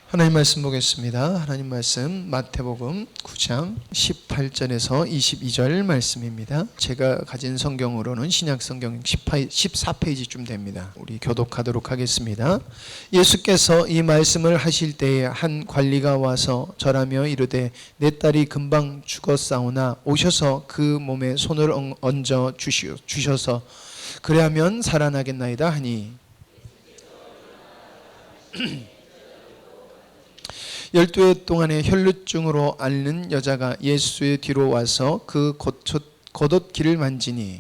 하나님 말씀 보겠습니다. 하나님 말씀 마태복음 9장 18절에서 22절 말씀입니다. 제가 가진 성경으로는 신약 성경 14페이지쯤 됩니다. 우리 교독하도록 하겠습니다. 예수께서 이 말씀을 하실 때에 한 관리가 와서 절하며 이르되 내 딸이 금방 죽었사오나 오셔서 그 몸에 손을 얹어 주셔서 그래하면 살아나겠나이다 하니 12해 동안의 혈루증으로 앓는 여자가 예수의 뒤로 와서 그 겉옷길을 만지니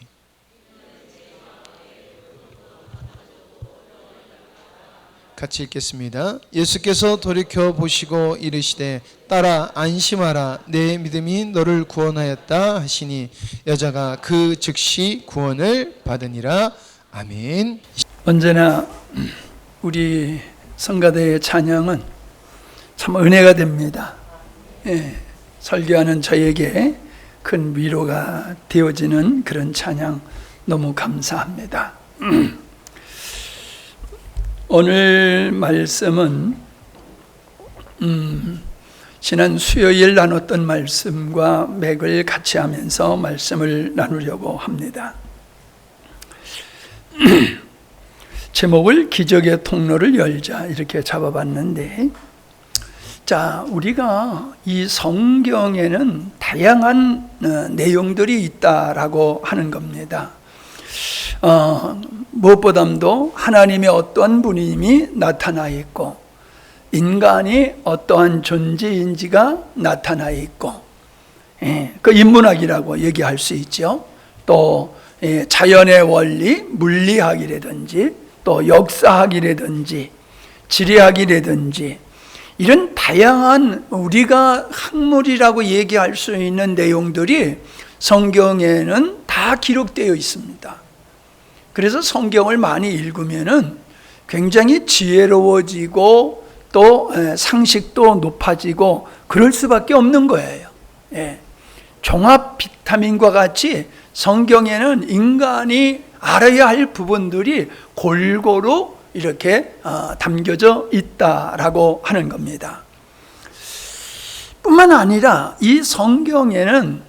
같이 읽겠습니다. 예수께서 돌이켜 보시고 이르시되 딸아 안심하라 내 믿음이 너를 구원하였다 하시니 여자가 그 즉시 구원을 받으니라. 아멘. 언제나 우리 성가대의 찬양은 참 은혜가 됩니다. 설교하는 저에게 큰 위로가 되어지는 그런 찬양 너무 감사합니다. 오늘 말씀은 지난 수요일 나눴던 말씀과 맥을 같이 하면서 말씀을 나누려고 합니다. 제목을 기적의 통로를 열자 이렇게 잡아봤는데, 자, 우리가 이 성경에는 다양한 내용들이 있다라고 하는 겁니다. 무엇보다도 하나님의 어떠한 분임이 나타나 있고, 인간이 어떠한 존재인지가 나타나 있고, 그 인문학이라고 얘기할 수 있죠. 또 자연의 원리, 물리학이라든지, 또 역사학이라든지, 지리학이라든지, 이런 다양한 우리가 학문이라고 얘기할 수 있는 내용들이 성경에는 다 기록되어 있습니다. 그래서 성경을 많이 읽으면은 굉장히 지혜로워지고 또 상식도 높아지고 그럴 수밖에 없는 거예요. 종합 비타민과 같이 성경에는 인간이 알아야 할 부분들이 골고루 이렇게 담겨져 있다라고 하는 겁니다. 뿐만 아니라 이 성경에는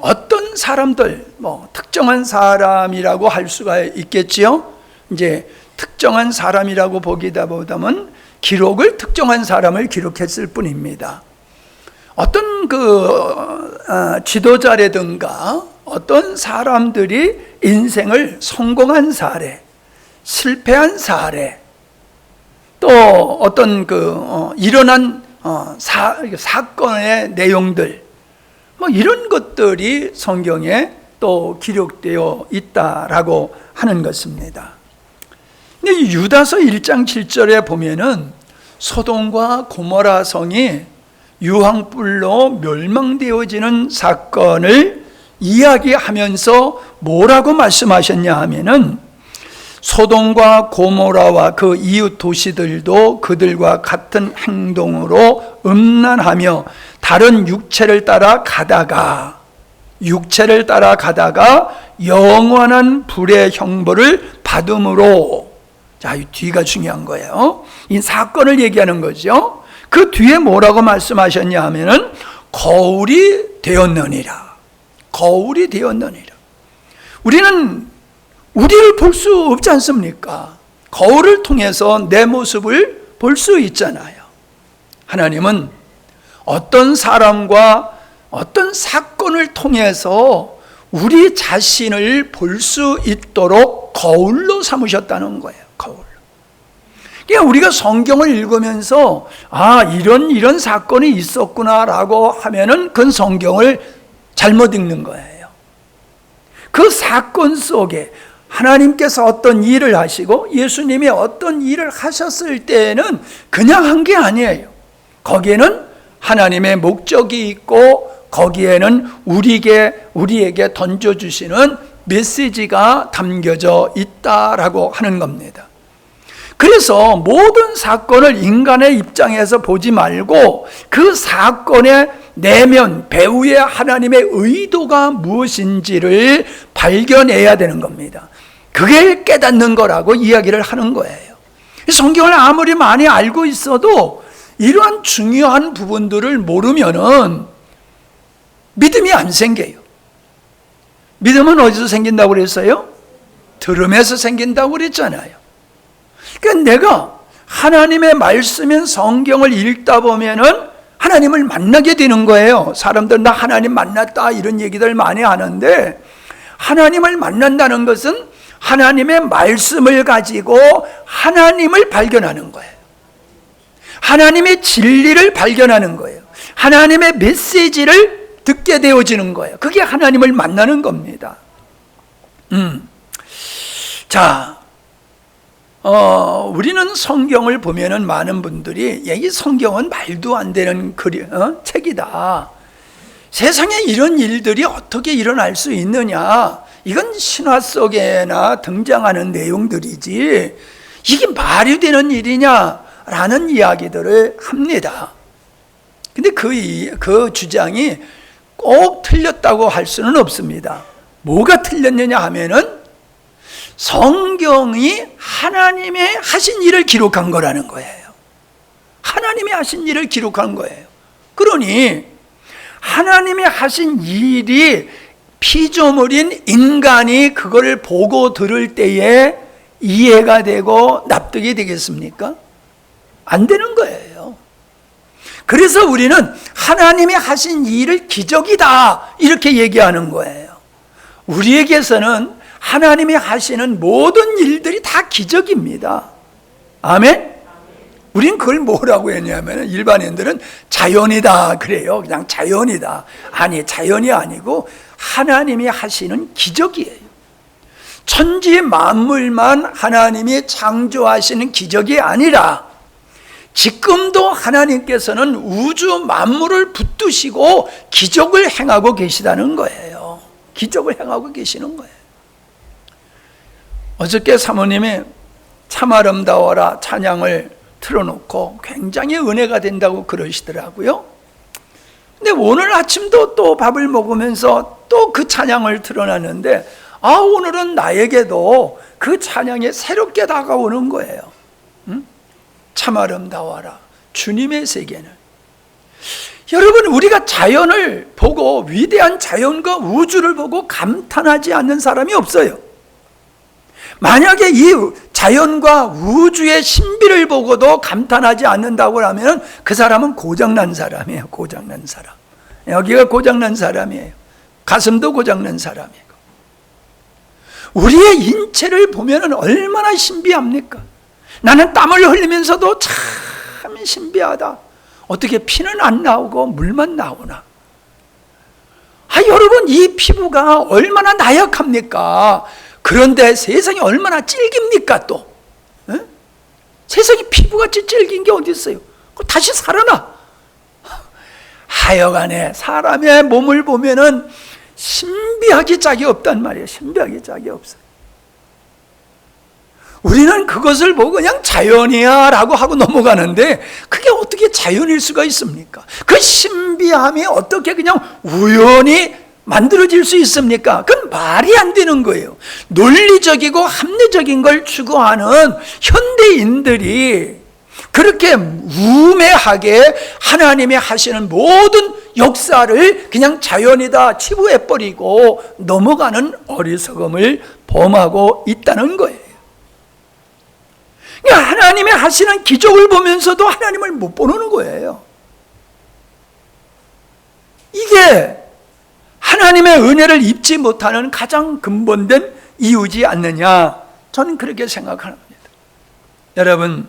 어떤 사람들, 특정한 사람이라고 할 수가 있겠지요. 이제 특정한 사람이라고 보기보다는 기록을 특정한 사람을 기록했을 뿐입니다. 어떤 지도자라든가 어떤 사람들이 인생을 성공한 사례, 실패한 사례, 또 어떤 일어난 사건의 내용들, 이런 것들이 성경에 또 기록되어 있다라고 하는 것입니다. 근데 유다서 1장 7절에 보면은 소돔과 고모라 성이 유황불로 멸망되어지는 사건을 이야기하면서 뭐라고 말씀하셨냐 하면은 소돔과 고모라와 그 이웃 도시들도 그들과 같은 행동으로 음란하며 다른 육체를 따라 가다가 영원한 불의 형벌을 받음으로, 자, 이 뒤가 중요한 거예요. 이 사건을 얘기하는 거죠. 그 뒤에 뭐라고 말씀하셨냐 하면은 거울이 되었느니라. 우리는 우리를 볼 수 없지 않습니까? 거울을 통해서 내 모습을 볼 수 있잖아요. 하나님은 어떤 사람과 어떤 사건을 통해서 우리 자신을 볼 수 있도록 거울로 삼으셨다는 거예요. 거울로. 그러니까 우리가 성경을 읽으면서 이런 사건이 있었구나라고 하면은 그건 성경을 잘못 읽는 거예요. 그 사건 속에 하나님께서 어떤 일을 하시고 예수님이 어떤 일을 하셨을 때에는 그냥 한 게 아니에요. 거기에는 하나님의 목적이 있고 거기에는 우리에게 던져주시는 메시지가 담겨져 있다라고 하는 겁니다. 그래서 모든 사건을 인간의 입장에서 보지 말고 그 사건의 내면, 배후의 하나님의 의도가 무엇인지를 발견해야 되는 겁니다. 그게 깨닫는 거라고 이야기를 하는 거예요. 성경을 아무리 많이 알고 있어도 이러한 중요한 부분들을 모르면은 믿음이 안 생겨요. 믿음은 어디서 생긴다고 그랬어요? 들음에서 생긴다고 그랬잖아요. 그러니까 내가 하나님의 말씀인 성경을 읽다 보면은 하나님을 만나게 되는 거예요. 사람들 나 하나님 만났다 이런 얘기들 많이 하는데, 하나님을 만난다는 것은 하나님의 말씀을 가지고 하나님을 발견하는 거예요. 하나님의 진리를 발견하는 거예요. 하나님의 메시지를 듣게 되어지는 거예요. 그게 하나님을 만나는 겁니다. 자, 우리는 성경을 보면은 많은 분들이 이 성경은 말도 안 되는 책이다. 세상에 이런 일들이 어떻게 일어날 수 있느냐? 이건 신화 속에나 등장하는 내용들이지 이게 말이 되는 일이냐라는 이야기들을 합니다. 근데 그 주장이 꼭 틀렸다고 할 수는 없습니다. 뭐가 틀렸느냐 하면은 성경이 하나님의 하신 일을 기록한 거라는 거예요. 하나님이 하신 일을 기록한 거예요. 그러니 하나님이 하신 일이 피조물인 인간이 그걸 보고 들을 때에 이해가 되고 납득이 되겠습니까? 안 되는 거예요. 그래서 우리는 하나님이 하신 일을 기적이다 이렇게 얘기하는 거예요. 우리에게서는 하나님이 하시는 모든 일들이 다 기적입니다. 아멘? 우린 그걸 뭐라고 했냐면 일반인들은 자연이다 그래요. 그냥 자연이다. 아니, 자연이 아니고 하나님이 하시는 기적이에요. 천지 만물만 하나님이 창조하시는 기적이 아니라 지금도 하나님께서는 우주 만물을 붙드시고 기적을 행하고 계시다는 거예요. 기적을 행하고 계시는 거예요. 어저께 사모님이 참 아름다워라 찬양을 틀어놓고 굉장히 은혜가 된다고 그러시더라고요. 근데 오늘 아침도 또 밥을 먹으면서 또 그 찬양을 틀어놨는데 오늘은 나에게도 그 찬양이 새롭게 다가오는 거예요. 참 아름다워라 주님의 세계는. 여러분, 우리가 자연을 보고 위대한 자연과 우주를 보고 감탄하지 않는 사람이 없어요. 만약에 이 자연과 우주의 신비를 보고도 감탄하지 않는다고 하면 그 사람은 고장난 사람이에요. 고장난 사람. 여기가 고장난 사람이에요. 가슴도 고장난 사람이고. 우리의 인체를 보면 얼마나 신비합니까? 나는 땀을 흘리면서도 참 신비하다. 어떻게 피는 안 나오고 물만 나오나? 여러분, 이 피부가 얼마나 나약합니까? 그런데 세상이 얼마나 질깁니까 또? 세상에 피부같이 질긴 게 어디 있어요? 다시 살아나. 하여간에 사람의 몸을 보면은 신비하기 짝이 없단 말이에요. 신비하기 짝이 없어요. 우리는 그것을 보고 그냥 자연이야 라고 하고 넘어가는데 그게 어떻게 자연일 수가 있습니까? 그 신비함이 어떻게 그냥 우연히 만들어질 수 있습니까? 그건 말이 안 되는 거예요. 논리적이고 합리적인 걸 추구하는 현대인들이 그렇게 우매하게 하나님이 하시는 모든 역사를 그냥 자연이다 치부해버리고 넘어가는 어리석음을 범하고 있다는 거예요. 그러니까 하나님이 하시는 기적을 보면서도 하나님을 못 보는 거예요. 이게 하나님의 은혜를 입지 못하는 가장 근본된 이유지 않느냐, 저는 그렇게 생각합니다. 여러분,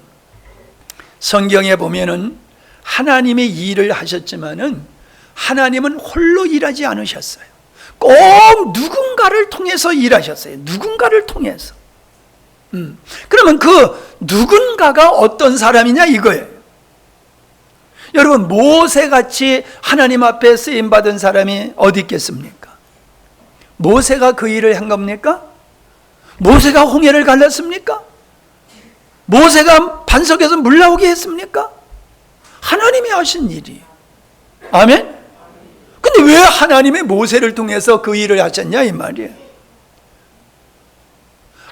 성경에 보면은 하나님이 일을 하셨지만은 하나님은 홀로 일하지 않으셨어요. 꼭 누군가를 통해서 일하셨어요. 누군가를 통해서. 그러면 그 누군가가 어떤 사람이냐 이거예요. 여러분, 모세같이 하나님 앞에 쓰임받은 사람이 어디 있겠습니까? 모세가 그 일을 한 겁니까? 모세가 홍해를 갈랐습니까? 모세가 반석에서 물 나오게 했습니까? 하나님이 하신 일이. 아멘? 근데 왜 하나님이 모세를 통해서 그 일을 하셨냐 이 말이에요.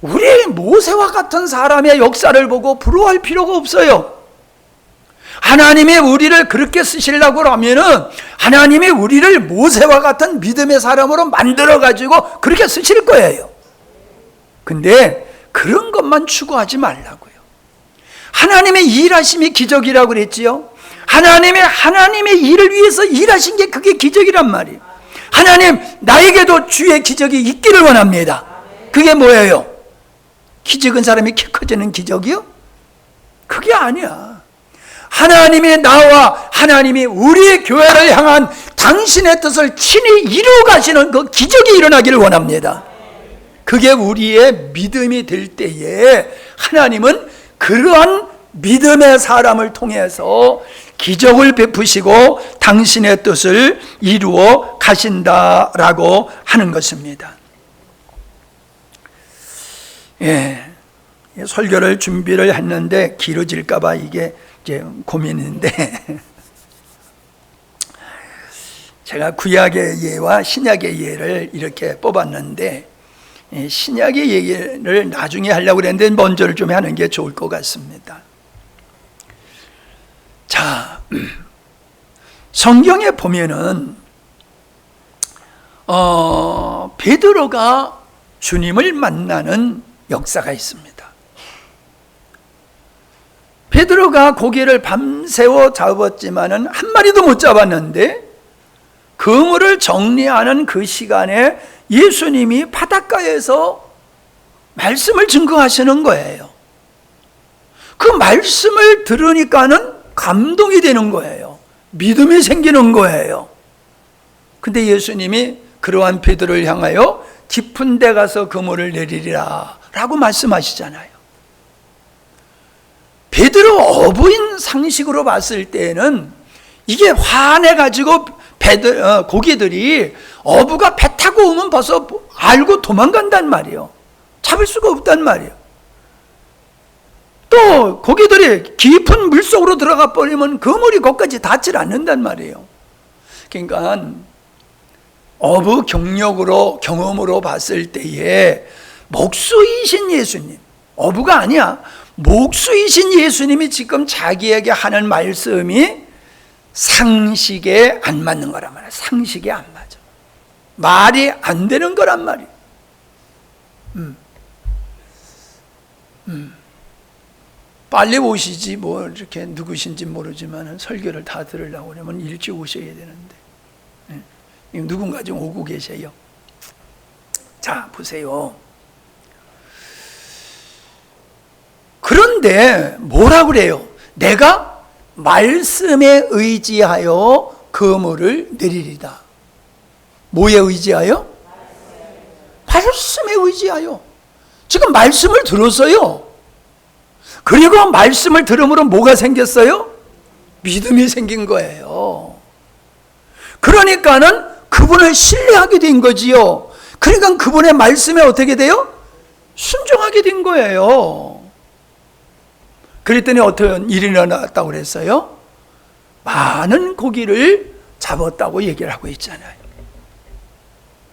우리 모세와 같은 사람의 역사를 보고 부러워할 필요가 없어요. 하나님이 우리를 그렇게 쓰시려고 하면은 하나님이 우리를 모세와 같은 믿음의 사람으로 만들어가지고 그렇게 쓰실 거예요. 근데 그런 것만 추구하지 말라고요. 하나님의 일하심이 기적이라고 그랬지요. 하나님의 일을 위해서 일하신 게 그게 기적이란 말이에요. 하나님, 나에게도 주의 기적이 있기를 원합니다. 그게 뭐예요? 키 적은 사람이 키 커지는 기적이요? 그게 아니야. 하나님이 나와 하나님이 우리 교회를 향한 당신의 뜻을 친히 이루어 가시는 그 기적이 일어나기를 원합니다. 그게 우리의 믿음이 될 때에 하나님은 그러한 믿음의 사람을 통해서 기적을 베푸시고 당신의 뜻을 이루어 가신다라고 하는 것입니다. 설교를 준비를 했는데 길어질까 봐 이게 이제 고민인데 제가 구약의 예와 신약의 예를 이렇게 뽑았는데 신약의 얘기를 나중에 하려고 그랬는데 먼저를 좀 하는 게 좋을 것 같습니다. 자, 성경에 보면은 베드로가 주님을 만나는 역사가 있습니다. 베드로가 고기를 밤새워 잡았지만은 한 마리도 못 잡았는데 그물을 정리하는 그 시간에 예수님이 바닷가에서 말씀을 증거하시는 거예요. 그 말씀을 들으니까는 감동이 되는 거예요. 믿음이 생기는 거예요. 근데 예수님이 그러한 베드로를 향하여 깊은 데 가서 그물을 내리리라 라고 말씀하시잖아요. 베드로 어부인 상식으로 봤을 때는 이게 화내가지고 고기들이 어부가 배 타고 오면 벌써 알고 도망간단 말이에요. 잡을 수가 없단 말이에요. 또 고기들이 깊은 물속으로 들어가 버리면 그물이 거기까지 닿질 않는단 말이에요. 그러니까 어부 경험으로 봤을 때에 목수이신 예수님, 어부가 아니야, 목수이신 예수님이 지금 자기에게 하는 말씀이 상식에 안 맞는 거란 말이야. 상식에 안 맞아. 말이 안 되는 거란 말이야. 빨리 오시지 뭐 이렇게 누구신지 모르지만 설교를 다 들으려고 그러면 일찍 오셔야 되는데 누군가 좀 오고 계세요. 자, 보세요. 그런데 뭐라 그래요? 내가 말씀에 의지하여 그물을 내리리다. 뭐에 의지하여? 말씀에 의지하여. 지금 말씀을 들었어요. 그리고 말씀을 들음으로 뭐가 생겼어요? 믿음이 생긴 거예요. 그러니까는 그분을 신뢰하게 된 거지요. 그러니까 그분의 말씀에 어떻게 돼요? 순종하게 된 거예요. 그랬더니 어떤 일이 일어났다고 그랬어요? 많은 고기를 잡았다고 얘기를 하고 있잖아요.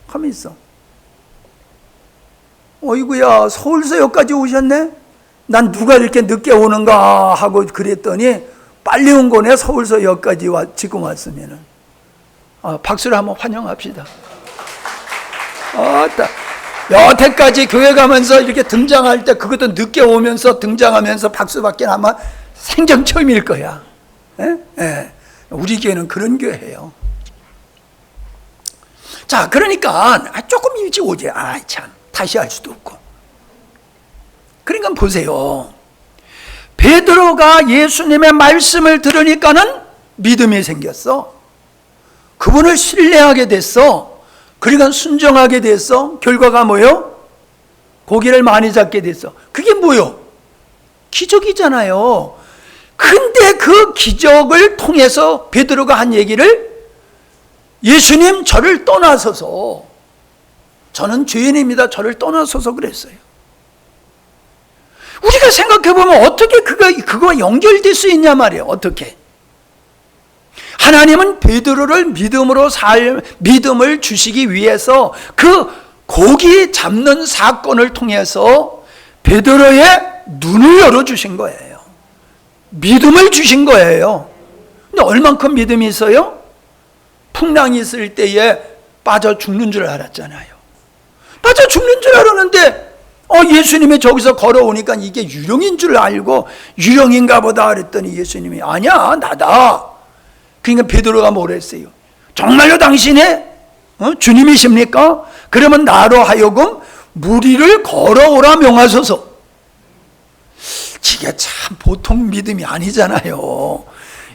가만히 있어. 어이구야, 서울서 여기까지 오셨네? 난 누가 이렇게 늦게 오는가 하고 그랬더니 빨리 온 거네. 서울서 여기까지 지금 왔으면은. 박수를 한번 환영합시다. 여태까지 교회 가면서 이렇게 등장할 때 그것도 늦게 오면서 등장하면서 박수받기는 아마 생전 처음일 거야. 우리 교회는 그런 교회예요. 자, 그러니까 조금 일찍 오지. 참, 다시 할 수도 없고. 그러니까 보세요. 베드로가 예수님의 말씀을 들으니까는 믿음이 생겼어. 그분을 신뢰하게 됐어. 그러니까 순종하게 됐어. 결과가 뭐요? 고기를 많이 잡게 됐어. 그게 뭐요? 기적이잖아요. 근데 그 기적을 통해서 베드로가 한 얘기를 예수님 저를 떠나소서. 저는 죄인입니다. 저를 떠나소서 그랬어요. 우리가 생각해보면 어떻게 그거 연결될 수 있냐 말이에요. 어떻게? 하나님은 베드로를 믿음을 주시기 위해서 그 고기 잡는 사건을 통해서 베드로의 눈을 열어주신 거예요. 믿음을 주신 거예요. 근데 얼만큼 믿음이 있어요? 풍랑이 있을 때에 빠져 죽는 줄 알았잖아요. 빠져 죽는 줄 알았는데 예수님이 저기서 걸어오니까 이게 유령인 줄 알고 유령인가 보다 그랬더니 예수님이 아니야 나다. 그러니까 베드로가 뭐랬어요? 정말로 당신이 주님이십니까? 그러면 나로 하여금 물 위를 걸어오라 명하소서. 이게 참 보통 믿음이 아니잖아요.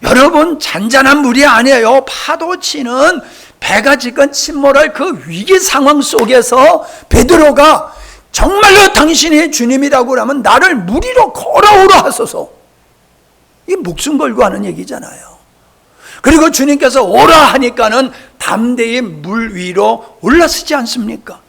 여러분, 잔잔한 물이 아니에요. 파도 치는 배가 지금 침몰할 그 위기 상황 속에서 베드로가 정말로 당신이 주님이라고 하면 나를 물 위로 걸어오라 하소서. 이게 목숨 걸고 하는 얘기잖아요. 그리고 주님께서 오라 하니까는 담대히 물 위로 올라서지 않습니까?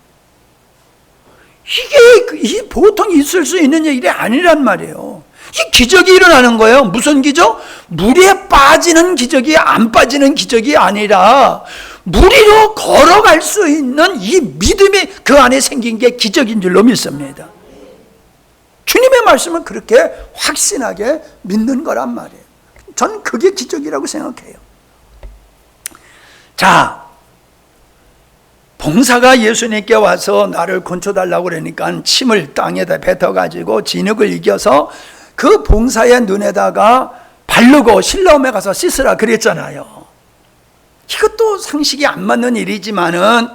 이게 보통 있을 수 있는 일이 아니란 말이에요. 이 기적이 일어나는 거예요. 무슨 기적? 물에 빠지는 기적이 안 빠지는 기적이 아니라 물 위로 걸어갈 수 있는 이 믿음이 그 안에 생긴 게 기적인 줄로 믿습니다. 주님의 말씀을 그렇게 확신하게 믿는 거란 말이에요. 저는 그게 기적이라고 생각해요. 자, 봉사가 예수님께 와서 나를 건쳐달라고 그러니까 침을 땅에다 뱉어가지고 진흙을 이겨서 그 봉사의 눈에다가 바르고 실로암에 가서 씻으라 그랬잖아요. 이것도 상식이 안 맞는 일이지만은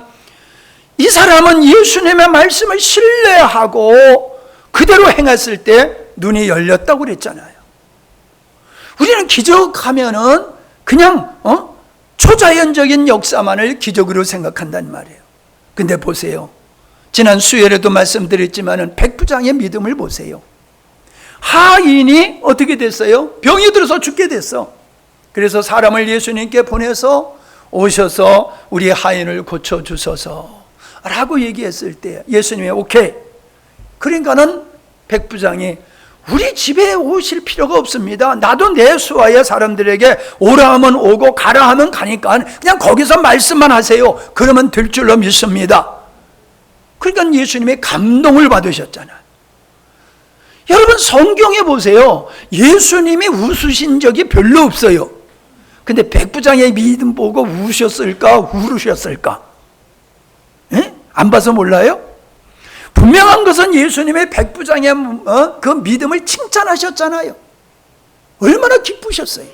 이 사람은 예수님의 말씀을 신뢰하고 그대로 행했을 때 눈이 열렸다고 그랬잖아요. 우리는 기적하면은 그냥 초자연적인 역사만을 기적으로 생각한단 말이에요. 근데 보세요. 지난 수요일에도 말씀드렸지만은 백부장의 믿음을 보세요. 하인이 어떻게 됐어요? 병이 들어서 죽게 됐어. 그래서 사람을 예수님께 보내서 오셔서 우리 하인을 고쳐주소서 라고 얘기했을 때 예수님이 오케이. 그러니까는 백부장이 우리 집에 오실 필요가 없습니다. 나도 내 수하의 사람들에게 오라 하면 오고 가라 하면 가니까 그냥 거기서 말씀만 하세요. 그러면 될 줄로 믿습니다. 그러니까 예수님이 감동을 받으셨잖아요. 여러분, 성경에 보세요. 예수님이 웃으신 적이 별로 없어요. 근데 백부장의 믿음 보고 우셨을까 울으셨을까? 안 봐서 몰라요? 분명한 것은 예수님의 백부장의 그 믿음을 칭찬하셨잖아요. 얼마나 기쁘셨어요.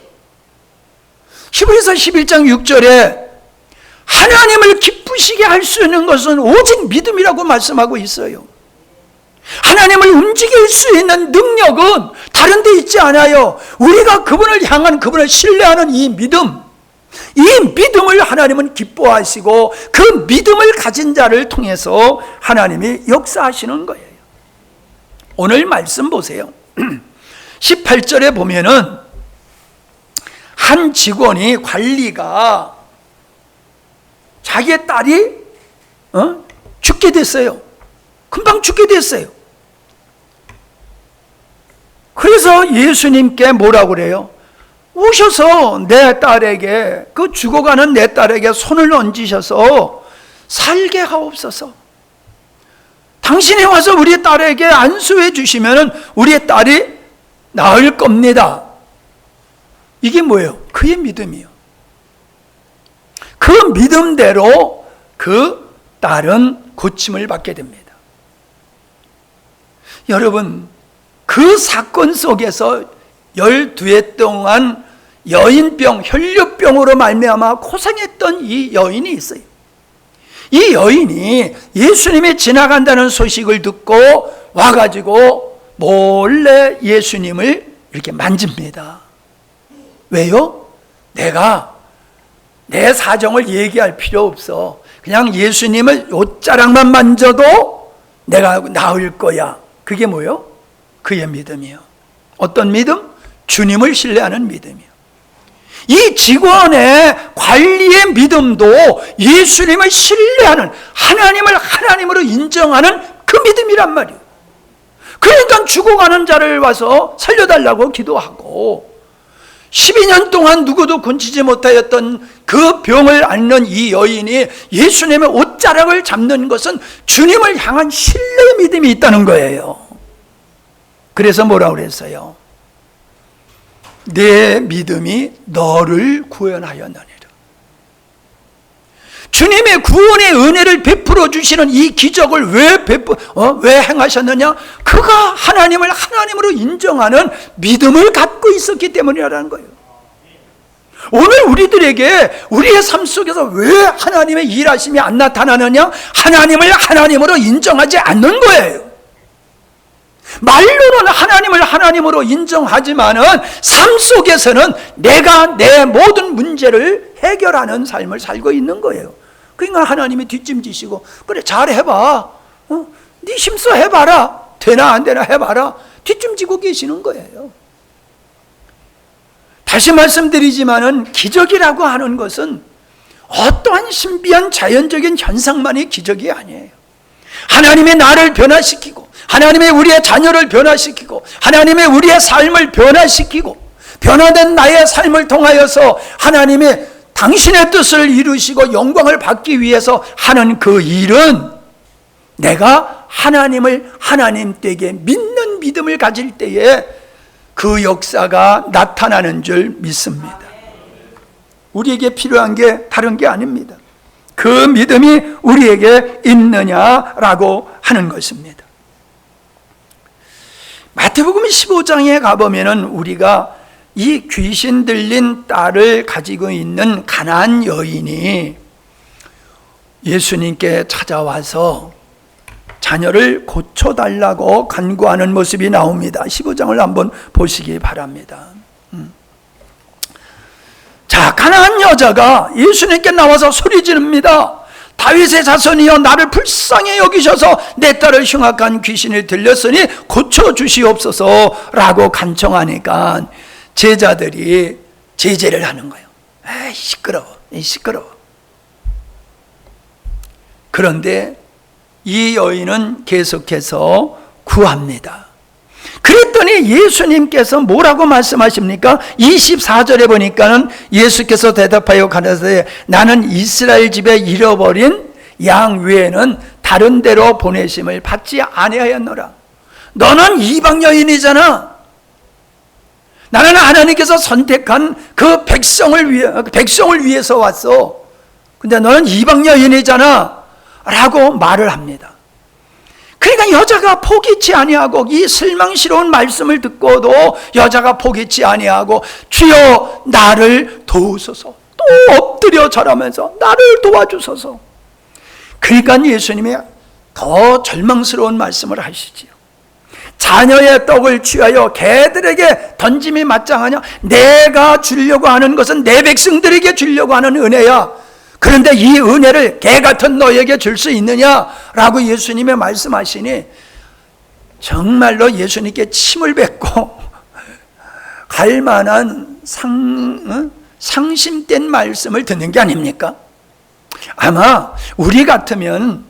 히브리서 11장 6절에 하나님을 기쁘시게 할 수 있는 것은 오직 믿음이라고 말씀하고 있어요. 하나님을 움직일 수 있는 능력은 다른 데 있지 않아요. 우리가 그분을 향한, 그분을 신뢰하는 이 믿음을 하나님은 기뻐하시고 그 믿음을 가진 자를 통해서 하나님이 역사하시는 거예요. 오늘 말씀 보세요. 18절에 보면은 한 직원이, 관리가 자기의 딸이 죽게 됐어요. 금방 죽게 됐어요. 그래서 예수님께 뭐라고 그래요? 오셔서 내 딸에게, 그 죽어가는 내 딸에게 손을 얹으셔서 살게 하옵소서. 당신이 와서 우리 딸에게 안수해 주시면 우리 딸이 나을 겁니다. 이게 뭐예요? 그의 믿음이요. 그 믿음대로 그 딸은 고침을 받게 됩니다. 여러분, 그 사건 속에서 12해 동안 여인병, 혈류병으로 말미암아 고생했던 이 여인이 있어요. 이 여인이 예수님이 지나간다는 소식을 듣고 와가지고 몰래 예수님을 이렇게 만집니다. 왜요? 내가 내 사정을 얘기할 필요 없어. 그냥 예수님을 옷자락만 만져도 내가 나을 거야. 그게 뭐예요? 그의 믿음이요. 어떤 믿음? 주님을 신뢰하는 믿음이요. 이 직원의 관리의 믿음도 예수님을 신뢰하는, 하나님을 하나님으로 인정하는 그 믿음이란 말이에요. 그러니까 죽어가는 자를 와서 살려달라고 기도하고 12년 동안 누구도 고치지 못하였던 그 병을 앓는 이 여인이 예수님의 옷자락을 잡는 것은 주님을 향한 신뢰의 믿음이 있다는 거예요. 그래서 뭐라고 그랬어요? 내 믿음이 너를 구원하였느니라. 주님의 구원의 은혜를 베풀어 주시는 이 기적을 왜 행하셨느냐? 그가 하나님을 하나님으로 인정하는 믿음을 갖고 있었기 때문이라는 거예요. 오늘 우리들에게 우리의 삶 속에서 왜 하나님의 일하심이 안 나타나느냐? 하나님을 하나님으로 인정하지 않는 거예요. 말로는 하나님을 하나님으로 인정하지만은 삶 속에서는 내가 내 모든 문제를 해결하는 삶을 살고 있는 거예요. 그러니까 하나님이 뒷짐지시고 그래 잘해봐, 네 힘써 해봐라, 되나 안 되나 해봐라, 뒷짐지고 계시는 거예요. 다시 말씀드리지만은 기적이라고 하는 것은 어떠한 신비한 자연적인 현상만이 기적이 아니에요. 하나님의 나를 변화시키고 하나님의 우리의 자녀를 변화시키고 하나님의 우리의 삶을 변화시키고 변화된 나의 삶을 통하여서 하나님의 당신의 뜻을 이루시고 영광을 받기 위해서 하는 그 일은 내가 하나님을 하나님 댁에 믿는 믿음을 가질 때에 그 역사가 나타나는 줄 믿습니다. 우리에게 필요한 게 다른 게 아닙니다. 그 믿음이 우리에게 있느냐라고 하는 것입니다. 마태복음 15장에 가보면은 우리가 이 귀신 들린 딸을 가지고 있는 가나안 여인이 예수님께 찾아와서 자녀를 고쳐달라고 간구하는 모습이 나옵니다. 15장을 한번 보시기 바랍니다. 자, 가나안 여자가 예수님께 나와서 소리 지릅니다. 다윗의 자손이여 나를 불쌍히 여기셔서 내 딸을 흉악한 귀신이 들렸으니 고쳐주시옵소서라고 간청하니까 제자들이 제재를 하는 거예요. 에이 시끄러워. 그런데 이 여인은 계속해서 구합니다. 그랬더니 예수님께서 뭐라고 말씀하십니까? 24절에 보니까는 예수께서 대답하여 가라사대 나는 이스라엘 집에 잃어버린 양 외에는 다른 데로 보내심을 받지 아니하였노라. 너는 이방 여인이잖아. 나는 하나님께서 선택한 그 백성을 위해서 왔어. 근데 너는 이방 여인이잖아 라고 말을 합니다. 그러니까 여자가 포기치 아니하고 이 실망스러운 말씀을 듣고도 여자가 포기치 아니하고 주여 나를 도우소서, 또 엎드려 절하면서 나를 도와주소서. 그러니까 예수님이 더 절망스러운 말씀을 하시지요. 자녀의 떡을 취하여 개들에게 던짐이 마땅하냐? 내가 주려고 하는 것은 내 백성들에게 주려고 하는 은혜야. 그런데 이 은혜를 개 같은 너에게 줄 수 있느냐라고 예수님이 말씀하시니 정말로 예수님께 침을 뱉고 갈 만한 상심된 말씀을 듣는 게 아닙니까? 아마 우리 같으면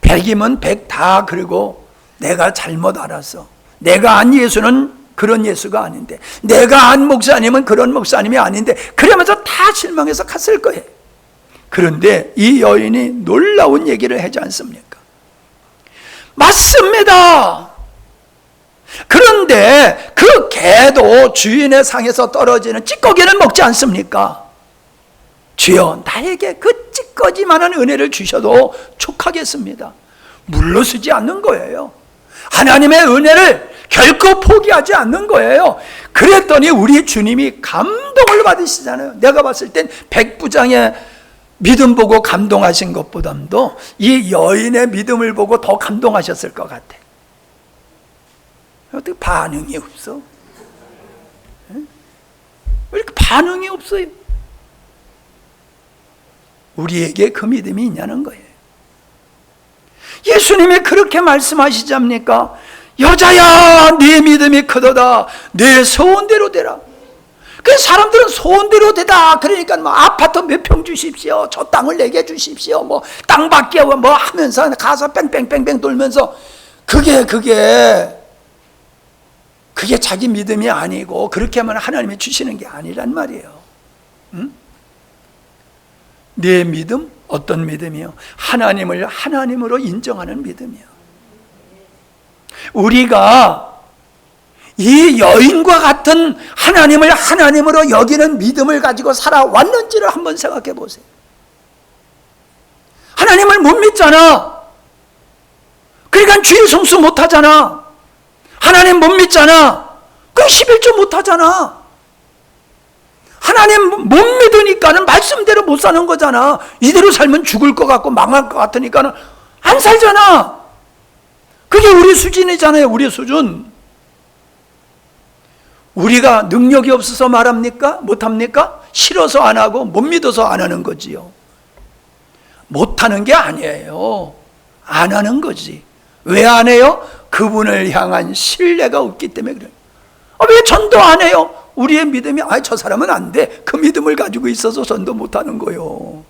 100이면 100 다 그러고 내가 잘못 알았어. 내가 안 예수는 그런 예수가 아닌데, 내가 안 목사님은 그런 목사님이 아닌데, 그러면서 다 실망해서 갔을 거예요. 그런데 이 여인이 놀라운 얘기를 하지 않습니까? 맞습니다. 그런데 그 개도 주인의 상에서 떨어지는 찌꺼기는 먹지 않습니까? 주여 나에게 그 찌꺼기만한 은혜를 주셔도 촉하겠습니다. 물러서지 않는 거예요. 하나님의 은혜를 결코 포기하지 않는 거예요. 그랬더니 우리 주님이 감동을 받으시잖아요. 내가 봤을 땐 백부장의 믿음 보고 감동하신 것보다도 이 여인의 믿음을 보고 더 감동하셨을 것 같아. 어떻게 반응이 없어? 왜 이렇게 반응이 없어요? 우리에게 그 믿음이 있냐는 거예요. 예수님이 그렇게 말씀하시지 않습니까? 여자야 네 믿음이 크도다. 내 소원대로 되라. 그 사람들은 소원대로 되다. 그러니까 뭐 아파트 몇 평 주십시오. 저 땅을 내게 주십시오. 뭐 땅 밖에 뭐 하면서 가서 뺑뺑뺑뺑 돌면서 그게 자기 믿음이 아니고 그렇게 하면 하나님이 주시는 게 아니란 말이에요. 응? 내 믿음? 어떤 믿음이요? 하나님을 하나님으로 인정하는 믿음이요. 우리가 이 여인과 같은 하나님을 하나님으로 여기는 믿음을 가지고 살아왔는지를 한번 생각해 보세요. 하나님을 못 믿잖아. 그러니까 주일 성수 못 하잖아. 하나님 못 믿잖아. 그 11조 못 하잖아. 하나님 못 믿으니까는 말씀대로 못 사는 거잖아. 이대로 살면 죽을 것 같고 망할 것 같으니까는 안 살잖아. 그게 우리 수준이잖아요. 우리 수준. 우리가 능력이 없어서 말합니까? 못합니까? 싫어서 안 하고 못 믿어서 안 하는 거지요. 못하는 게 아니에요. 안 하는 거지. 왜 안 해요? 그분을 향한 신뢰가 없기 때문에 그래요. 왜 전도 안 해요? 우리의 믿음이 저 사람은 안 돼. 그 믿음을 가지고 있어서 전도 못하는 거요.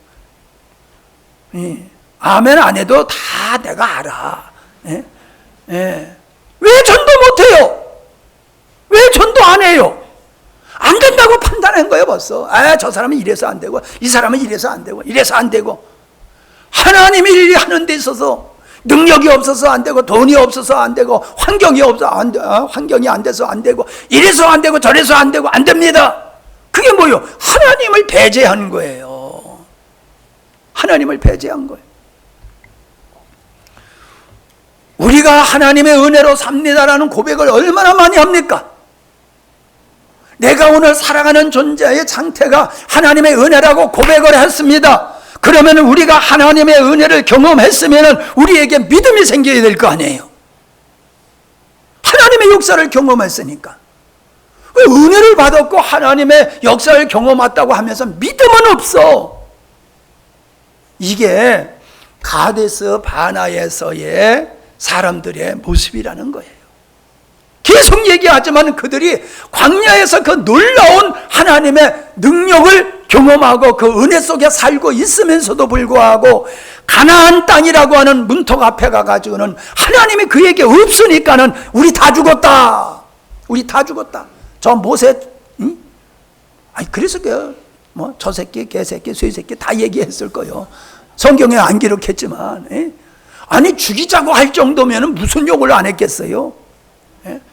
아멘 안 해도 다 내가 알아. 왜 전도 못해요? 왜 전도 안 해요? 안 된다고 판단한 거예요 벌써. 저 사람은 이래서 안 되고 이 사람은 이래서 안 되고 이래서 안 되고. 하나님이 일이 하는 데 있어서 능력이 없어서 안 되고 돈이 없어서 안 되고 환경이 환경이 안 돼서 안 되고 이래서 안 되고 저래서 안 되고 안 됩니다. 그게 뭐예요? 하나님을 배제한 거예요. 하나님을 배제한 거예요. 우리가 하나님의 은혜로 삽니다라는 고백을 얼마나 많이 합니까? 내가 오늘 살아가는 존재의 상태가 하나님의 은혜라고 고백을 했습니다. 그러면 우리가 하나님의 은혜를 경험했으면 우리에게 믿음이 생겨야 될 거 아니에요. 하나님의 역사를 경험했으니까. 은혜를 받았고 하나님의 역사를 경험했다고 하면서 믿음은 없어. 이게 가데스 바나에서의 사람들의 모습이라는 거예요. 계속 얘기하지만 그들이 광야에서 그 놀라운 하나님의 능력을 경험하고 그 은혜 속에 살고 있으면서도 불구하고 가나안 땅이라고 하는 문턱 앞에 가가지고는 하나님이 그에게 없으니까는 우리 다 죽었다. 우리 다 죽었다. 저 모세, 응? 그래서 저 새끼, 개 새끼, 쇠 새끼 다 얘기했을 거예요. 성경에 안 기록했지만, 죽이자고 할 정도면 무슨 욕을 안 했겠어요?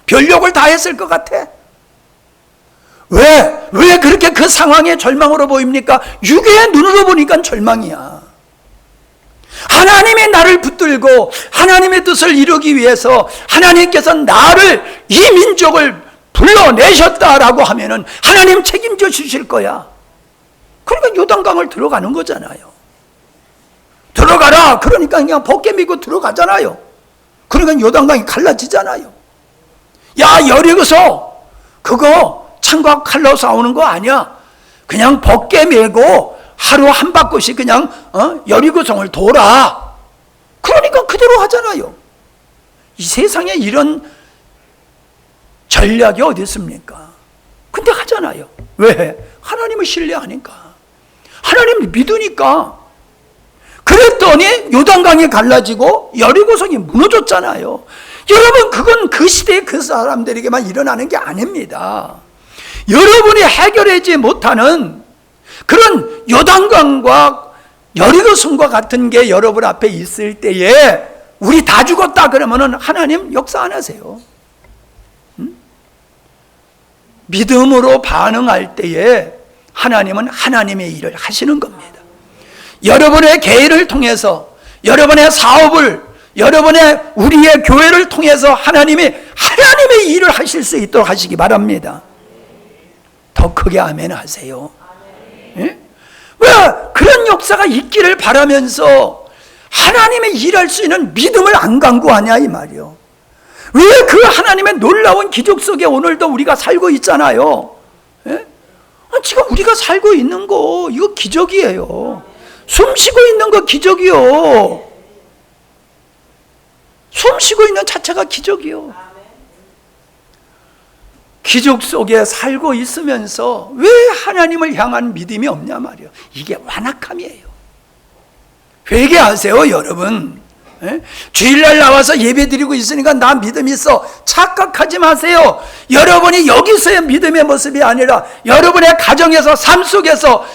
별 욕을 다 했을 것 같아. 왜 그렇게 그 상황에 절망으로 보입니까? 육의 눈으로 보니까 절망이야. 하나님이 나를 붙들고 하나님의 뜻을 이루기 위해서 하나님께서 나를, 이 민족을 불러내셨다라고 하면은 하나님 책임져 주실 거야. 그러니까 요단강을 들어가는 거잖아요. 들어가라. 그러니까 그냥 벗게 밀고 들어가잖아요. 그러니까 요단강이 갈라지잖아요. 야, 여리고서 그거 창과 칼로 싸우는 거 아니야. 그냥 벗게 메고 하루 한 바퀴씩 그냥 여리고성을 돌아. 그러니까 그대로 하잖아요. 이 세상에 이런 전략이 어디 있습니까? 근데 하잖아요. 왜? 하나님을 신뢰하니까. 하나님을 믿으니까. 그랬더니 요단강이 갈라지고 여리고성이 무너졌잖아요. 여러분, 그건 그 시대의 그 사람들에게만 일어나는 게 아닙니다. 여러분이 해결하지 못하는 그런 요단강과 여리고성과 같은 게 여러분 앞에 있을 때에 우리 다 죽었다 그러면은 하나님 역사 안 하세요. 믿음으로 반응할 때에 하나님은 하나님의 일을 하시는 겁니다. 여러분의 계획을 통해서, 여러분의 사업을, 우리의 교회를 통해서 하나님이 하나님의 일을 하실 수 있도록 하시기 바랍니다. 더 크게 아멘 하세요. 예? 왜 그런 역사가 있기를 바라면서 하나님의 일할 수 있는 믿음을 안 강구하냐 이 말이요. 왜 그 하나님의 놀라운 기적 속에 오늘도 우리가 살고 있잖아요. 예? 지금 우리가 살고 있는 거 이거 기적이에요. 숨 쉬고 있는 거 기적이요. 숨 쉬고 있는 자체가 기적이요. 기적 속에 살고 있으면서 왜 하나님을 향한 믿음이 없냐 말이에요. 이게 완악함이에요. 회개하세요 여러분. 예? 주일날 나와서 예배드리고 있으니까 나 믿음 있어 착각하지 마세요. 여러분이 여기서의 믿음의 모습이 아니라 여러분의 가정에서, 삶 속에서,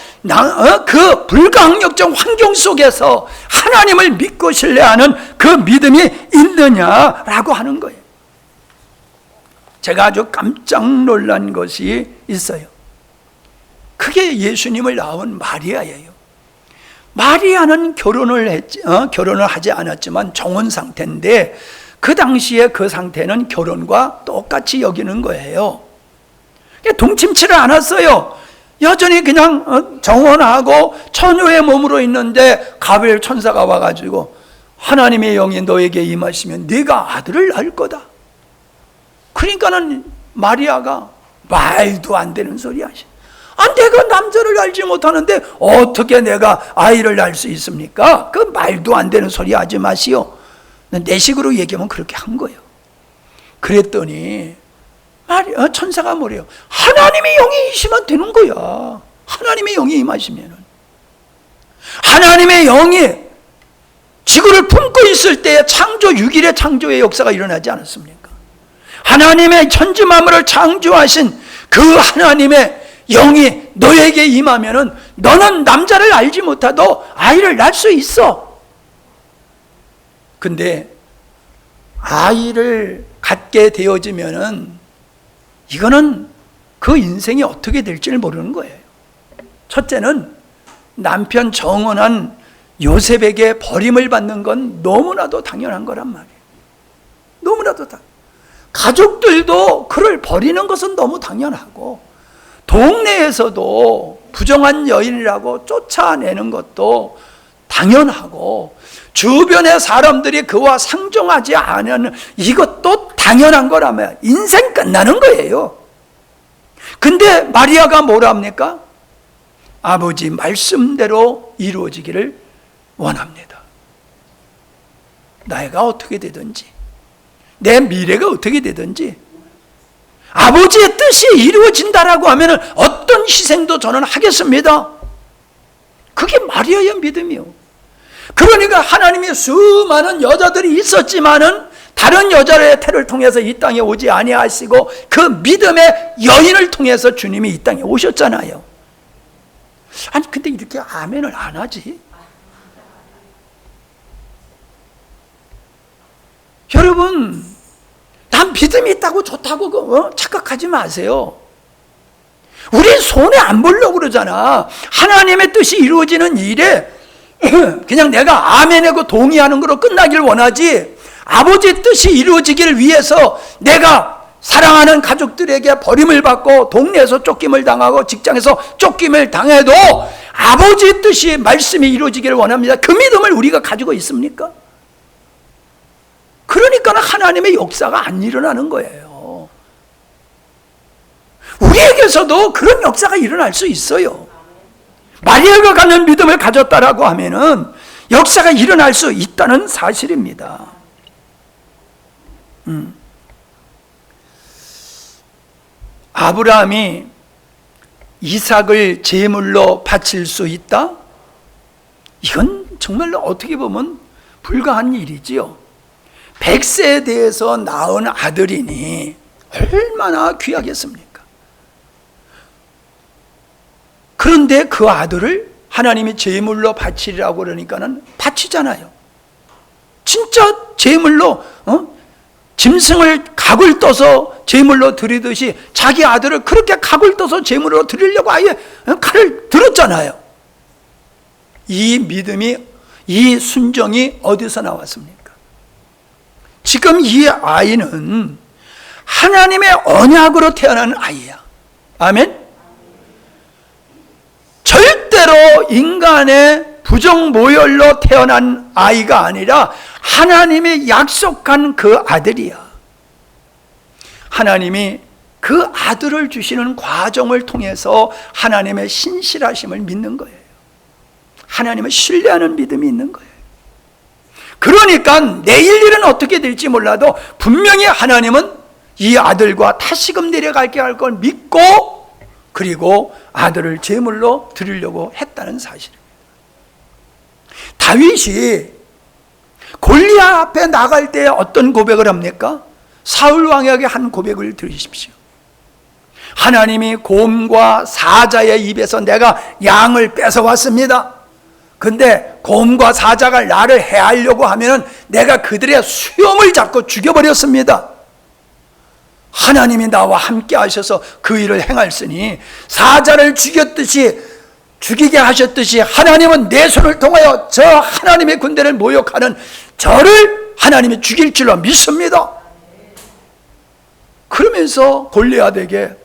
그 불가항력적 환경 속에서 하나님을 믿고 신뢰하는 그 믿음이 있느냐라고 하는 거예요. 제가 아주 깜짝 놀란 것이 있어요. 그게 예수님을 낳은 마리아예요. 마리아는 결혼을 하지 않았지만 정혼 상태인데 그 당시에 그 상태는 결혼과 똑같이 여기는 거예요. 동침치를 않았어요. 여전히 그냥 정혼하고 처녀의 몸으로 있는데 가브리엘 천사가 와가지고 하나님의 영이 너에게 임하시면 네가 아들을 낳을 거다. 그러니까는 마리아가 말도 안 되는 소리 하시. 내가 남자를 알지 못하는데 어떻게 내가 아이를 낳을 수 있습니까? 그 말도 안 되는 소리 하지 마시오. 내 식으로 얘기하면 그렇게 한 거예요. 그랬더니 천사가 뭐래요? 하나님의 영이 임하시면 되는 거야. 하나님의 영이 임하시면은, 하나님의 영이 지구를 품고 있을 때 창조 6일의 창조의 역사가 일어나지 않았습니까? 하나님의 천지 만물을 창조하신 그 하나님의 영이 너에게 임하면은 너는 남자를 알지 못하도 아이를 낳을 수 있어. 근데 아이를 갖게 되어지면은 이거는 그 인생이 어떻게 될지를 모르는 거예요. 첫째는 남편 정혼한 요셉에게 버림을 받는 건 너무나도 당연한 거란 말이에요. 너무나도 가족들도 그를 버리는 것은 너무 당연하고, 동네에서도 부정한 여인이라고 쫓아내는 것도 당연하고, 주변의 사람들이 그와 상종하지 않은 이것도 당연한 거라면 인생 끝나는 거예요. 근데 마리아가 뭐라 합니까? 아버지 말씀대로 이루어지기를 원합니다. 나이가 어떻게 되든지, 내 미래가 어떻게 되든지 아버지의 뜻이 이루어진다라고 하면 어떤 희생도 저는 하겠습니다. 그게 마리아의 믿음이요. 그러니까 하나님이 수많은 여자들이 있었지만은 다른 여자의 태를 통해서 이 땅에 오지 아니하시고 그 믿음의 여인을 통해서 주님이 이 땅에 오셨잖아요. 아니 근데 이렇게 아멘을 안 하지? 여러분, 난 믿음이 있다고 좋다고 착각하지 마세요. 우리 손에 안 보려고 그러잖아. 하나님의 뜻이 이루어지는 일에 그냥 내가 아멘하고 동의하는 거로 끝나길 원하지, 아버지의 뜻이 이루어지기를 위해서 내가 사랑하는 가족들에게 버림을 받고 동네에서 쫓김을 당하고 직장에서 쫓김을 당해도 아버지의 뜻이 말씀이 이루어지기를 원합니다. 그 믿음을 우리가 가지고 있습니까? 그러니까 하나님의 역사가 안 일어나는 거예요. 우리에게서도 그런 역사가 일어날 수 있어요. 마리아가 갖는 믿음을 가졌다라고 하면은 역사가 일어날 수 있다는 사실입니다. 아브라함이 이삭을 제물로 바칠 수 있다? 이건 정말로 어떻게 보면 불가한 일이지요. 100세에 대해서 낳은 아들이니 얼마나 귀하겠습니까? 그런데 그 아들을 하나님이 제물로 바치라고 그러니까는 바치잖아요. 진짜 제물로 짐승을 각을 떠서 제물로 드리듯이 자기 아들을 그렇게 각을 떠서 제물로 드리려고 아예 칼을 들었잖아요. 이 믿음이, 이 순종이 어디서 나왔습니까? 지금 이 아이는 하나님의 언약으로 태어난 아이야. 아멘? 절대로 인간의 부정모혈로 태어난 아이가 아니라 하나님이 약속한 그 아들이야. 하나님이 그 아들을 주시는 과정을 통해서 하나님의 신실하심을 믿는 거예요. 하나님을 신뢰하는 믿음이 있는 거예요. 그러니까 내일 일은 어떻게 될지 몰라도 분명히 하나님은 이 아들과 다시금 내려갈게 할 걸 믿고, 그리고 아들을 제물로 드리려고 했다는 사실입니다. 다윗이 골리앗 앞에 나갈 때 어떤 고백을 합니까? 사울 왕에게 한 고백을 들으십시오. 하나님이 곰과 사자의 입에서 내가 양을 뺏어왔습니다. 근데 곰과 사자가 나를 해하려고 하면 내가 그들의 수염을 잡고 죽여버렸습니다. 하나님이 나와 함께 하셔서 그 일을 행하였으니 사자를 죽이게 하셨듯이 하나님은 내 손을 통하여 저 하나님의 군대를 모욕하는 저를 하나님이 죽일 줄로 믿습니다. 그러면서 골리앗에게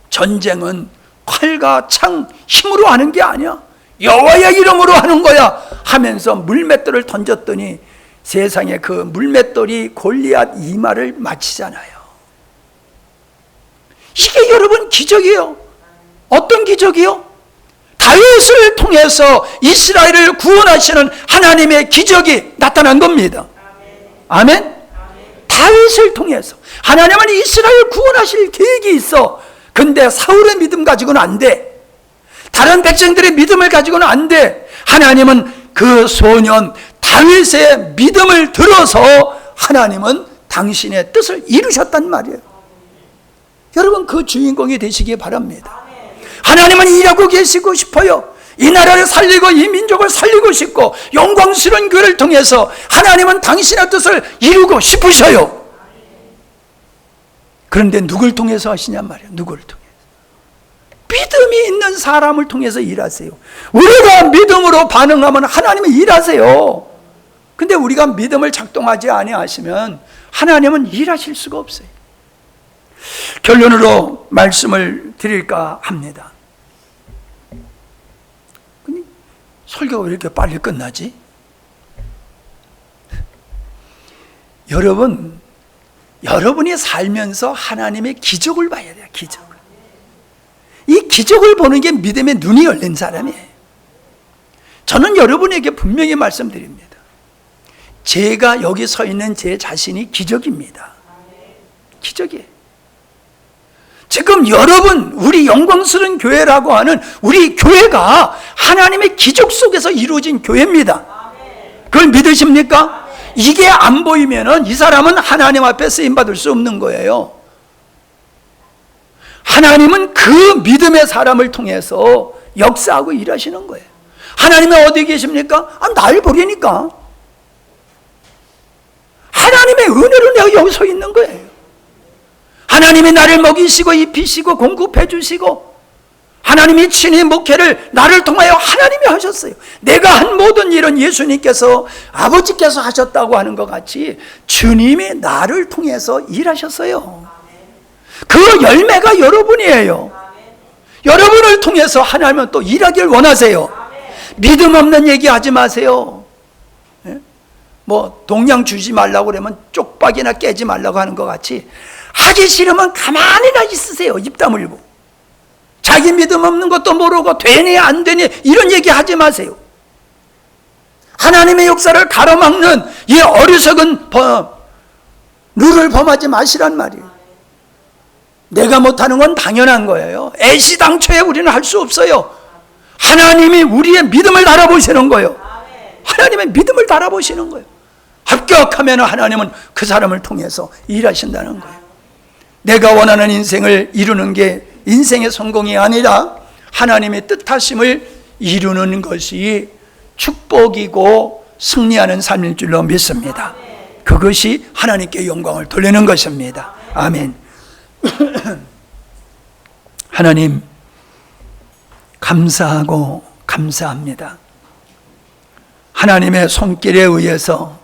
전쟁은 칼과 창 힘으로 하는 게 아니야, 여호와의 이름으로 하는 거야 하면서 물맷돌을 던졌더니 세상에 그 물맷돌이 골리앗 이마를 맞히잖아요. 이게 여러분 기적이에요. 어떤 기적이요? 다윗을 통해서 이스라엘을 구원하시는 하나님의 기적이 나타난 겁니다. 아멘? 다윗을 통해서 하나님은 이스라엘을 구원하실 계획이 있어. 근데 사울의 믿음 가지고는 안 돼. 다른 백성들의 믿음을 가지고는 안 돼. 하나님은 그 소년 다윗의 믿음을 들어서 하나님은 당신의 뜻을 이루셨단 말이에요. 여러분, 그 주인공이 되시기 바랍니다. 하나님은 일하고 계시고 싶어요. 이 나라를 살리고 이 민족을 살리고 싶고 영광스러운 교회를 통해서 하나님은 당신의 뜻을 이루고 싶으셔요. 그런데 누굴 통해서 하시냔 말이에요. 누굴 통해서? 믿음이 있는 사람을 통해서 일하세요. 우리가 믿음으로 반응하면 하나님은 일하세요. 근데 우리가 믿음을 작동하지 아니하시면 하나님은 일하실 수가 없어요. 결론으로 말씀을 드릴까 합니다. 근데 설교가 왜 이렇게 빨리 끝나지? 여러분이 살면서 하나님의 기적을 봐야 돼요. 기적을. 이 기적을 보는 게 믿음의 눈이 열린 사람이에요. 저는 여러분에게 분명히 말씀드립니다. 제가 여기 서 있는 제 자신이 기적입니다. 기적이에요. 지금 여러분, 우리 영광스러운 교회라고 하는 우리 교회가 하나님의 기적 속에서 이루어진 교회입니다. 그걸 믿으십니까? 이게 안 보이면은 이 사람은 하나님 앞에 쓰임받을 수 없는 거예요. 하나님은 그 믿음의 사람을 통해서 역사하고 일하시는 거예요. 하나님은 어디 계십니까? 날 보려니까. 하나님의 은혜로 내가 여기 서 있는 거예요. 하나님이 나를 먹이시고 입히시고 공급해 주시고 하나님이 친히 목회를 나를 통하여 하나님이 하셨어요. 내가 한 모든 일은 예수님께서 아버지께서 하셨다고 하는 것 같이 주님이 나를 통해서 일하셨어요. 그 열매가 여러분이에요. 여러분을 통해서 하나님은 또 일하길 원하세요. 믿음 없는 얘기 하지 마세요. 뭐 동양 주지 말라고 그러면 쪽박이나 깨지 말라고 하는 것 같이 하기 싫으면 가만히나 있으세요. 입 다물고. 자기 믿음 없는 것도 모르고 되니 안 되니 이런 얘기 하지 마세요. 하나님의 역사를 가로막는 이 어리석은 룰을 범하지 마시란 말이에요. 내가 못하는 건 당연한 거예요. 애시당초에 우리는 할 수 없어요. 하나님이 우리의 믿음을 달아보시는 거예요. 하나님의 믿음을 달아보시는 거예요. 합격하면 하나님은 그 사람을 통해서 일하신다는 거예요. 내가 원하는 인생을 이루는 게 인생의 성공이 아니라 하나님의 뜻하심을 이루는 것이 축복이고 승리하는 삶일 줄로 믿습니다. 그것이 하나님께 영광을 돌리는 것입니다. 아멘. 하나님 감사하고 감사합니다. 하나님의 손길에 의해서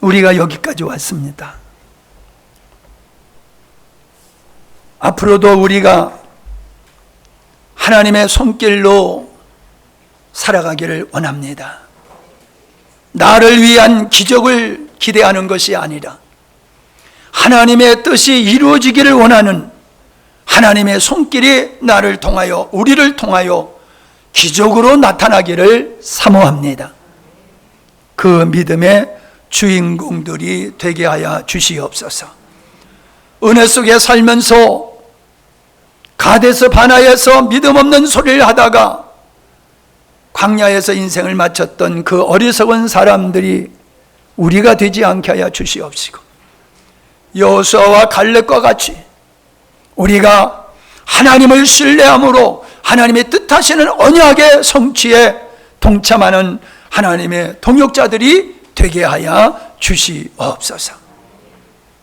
우리가 여기까지 왔습니다. 앞으로도 우리가 하나님의 손길로 살아가기를 원합니다. 나를 위한 기적을 기대하는 것이 아니라 하나님의 뜻이 이루어지기를 원하는 하나님의 손길이 나를 통하여 우리를 통하여 기적으로 나타나기를 사모합니다. 그 믿음의 주인공들이 되게 하여 주시옵소서. 은혜 속에 살면서 가데스 바나에서 믿음 없는 소리를 하다가 광야에서 인생을 마쳤던 그 어리석은 사람들이 우리가 되지 않게 하여 주시옵시고, 여호수아와 갈렙과 같이 우리가 하나님을 신뢰함으로 하나님의 뜻하시는 언약의 성취에 동참하는 하나님의 동역자들이 되게 하여 주시옵소서.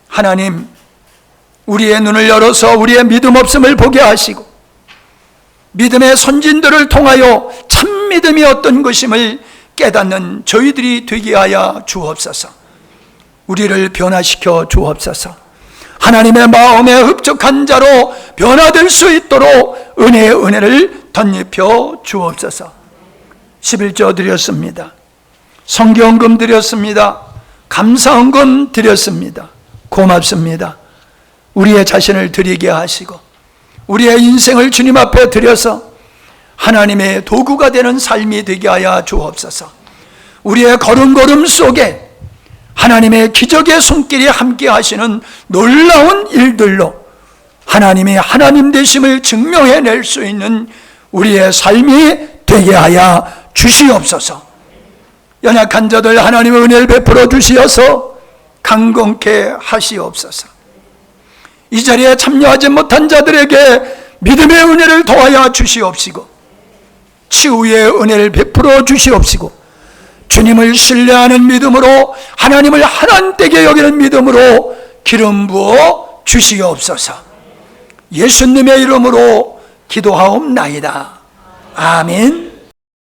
하나님, 우리의 눈을 열어서 우리의 믿음 없음을 보게 하시고 믿음의 선진들을 통하여 참 믿음이 어떤 것임을 깨닫는 저희들이 되게 하여 주옵소서. 우리를 변화시켜 주옵소서. 하나님의 마음에 흡족한 자로 변화될 수 있도록 은혜의 은혜를 덧입혀 주옵소서. 11조 드렸습니다. 성경금 드렸습니다. 감사헌금 드렸습니다. 고맙습니다. 우리의 자신을 드리게 하시고 우리의 인생을 주님 앞에 드려서 하나님의 도구가 되는 삶이 되게 하여 주옵소서. 우리의 걸음걸음 속에 하나님의 기적의 손길이 함께 하시는 놀라운 일들로 하나님이 하나님 되심을 증명해낼 수 있는 우리의 삶이 되게 하여 주시옵소서. 연약한 자들 하나님의 은혜를 베풀어 주시어서 강건케 하시옵소서. 이 자리에 참여하지 못한 자들에게 믿음의 은혜를 더하여 주시옵시고 치유의 은혜를 베풀어 주시옵시고 주님을 신뢰하는 믿음으로 하나님을 하나님되게 여기는 믿음으로 기름 부어 주시옵소서. 예수님의 이름으로 기도하옵나이다. 아멘.